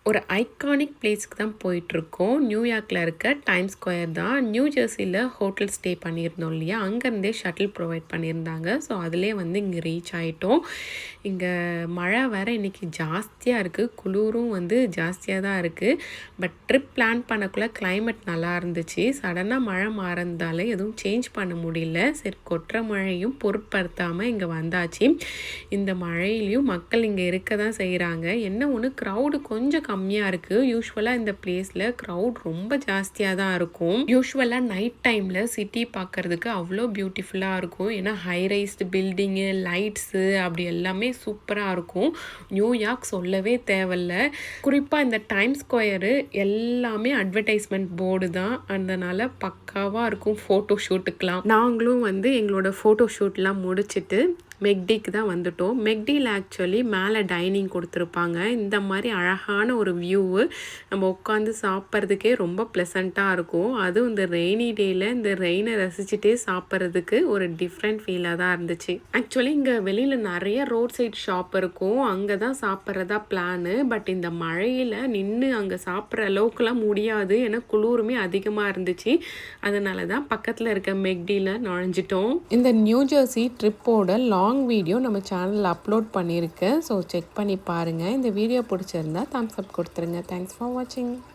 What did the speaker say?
ஒரு ஐகானிக் பிளேஸ்க்கு தான் போயிட்டுருக்கோம். நியூயார்க்கில் இருக்க டைம்ஸ் ஸ்கொயர் தான். நியூ ஜெர்சியில் ஹோட்டல் ஸ்டே பண்ணியிருந்தோம் இல்லையா, அங்கேருந்தே ஷட்டில் ப்ரொவைட் பண்ணியிருந்தாங்க. ஸோ அதிலே வந்து இங்கே ரீச் ஆகிட்டோம். இங்கே மழை வேறு இன்றைக்கி ஜாஸ்தியாக இருக்குது, குளிரும் வந்து ஜாஸ்தியாக தான் இருக்குது. பட் ட்ரிப் பிளான் பண்ணக்குள்ளே கிளைமேட் நல்லா இருந்துச்சு. சடனாக மழை மாறந்தாலே எதுவும் சேஞ்ச் பண்ண முடியல. சரி, கொட்டுற மழையும் பொருட்படுத்தாமல் இங்கே வந்தாச்சு. இந்த மழையிலையும் மக்கள் இங்கே இருக்க தான் செய்கிறாங்க. என்ன ஒன்று, க்ரௌடு கொஞ்சம் கம்மியாக இருக்குது. யூஸ்வலாக இந்த பிளேஸில் க்ரௌட் ரொம்ப ஜாஸ்தியாக தான் இருக்கும். யூஸ்வலாக நைட் டைமில் சிட்டி பார்க்குறதுக்கு அவ்வளோ பியூட்டிஃபுல்லாக இருக்கும். ஏன்னா ஹைரைஸ்டு பில்டிங்கு, லைட்ஸு அப்படி எல்லாமே சூப்பராக இருக்கும். நியூயார்க் சொல்லவே தேவையில்ல. குறிப்பாக இந்த டைம்ஸ் ஸ்கொயரு எல்லாமே அட்வர்டைஸ்மெண்ட் போர்டு தான். அதனால் பக்காவாக இருக்கும் ஃபோட்டோ ஷூட்டுக்கெலாம். நாங்களும் வந்து எங்களோட ஃபோட்டோ ஷூட்லாம் முடிச்சுட்டு மெக்டிக்கு தான் வந்துட்டோம். மெக்டியில் ஆக்சுவலி மேலே டைனிங் கொடுத்துருப்பாங்க. இந்த மாதிரி அழகான ஒரு வியூவு நம்ம உட்காந்து சாப்பிட்றதுக்கே ரொம்ப ப்ளசண்ட்டாக இருக்கும். அதுவும் இந்த ரெய்னி டேயில் இந்த ரெயினை ரசிச்சுட்டே சாப்பிட்றதுக்கு ஒரு டிஃப்ரெண்ட் ஃபீலாக தான் இருந்துச்சு. ஆக்சுவலி இங்கே வெளியில் நிறைய ரோட் சைட் ஷாப் இருக்கும், அங்கே தான் சாப்பிட்றதா பிளானு. பட் இந்த மழையில் நின்று அங்கே சாப்பிட்ற அளவுக்குலாம் முடியாது, ஏன்னா குளிருமே அதிகமாக இருந்துச்சு. அதனால தான் பக்கத்தில் இருக்க மெக்டியில் நுழைஞ்சிட்டோம். இந்த நியூ ஜெர்சி ட்ரிப்போட லாங் வீடியோ நம்ம சேனலில் அப்லோட் பண்ணியிருக்கேன். ஸோ செக் பண்ணி பாருங்கள். இந்த வீடியோ பிடிச்சிருந்தா தம்ஸ் அப் கொடுத்துருங்க. தேங்க்ஸ் ஃபார் வாட்சிங்.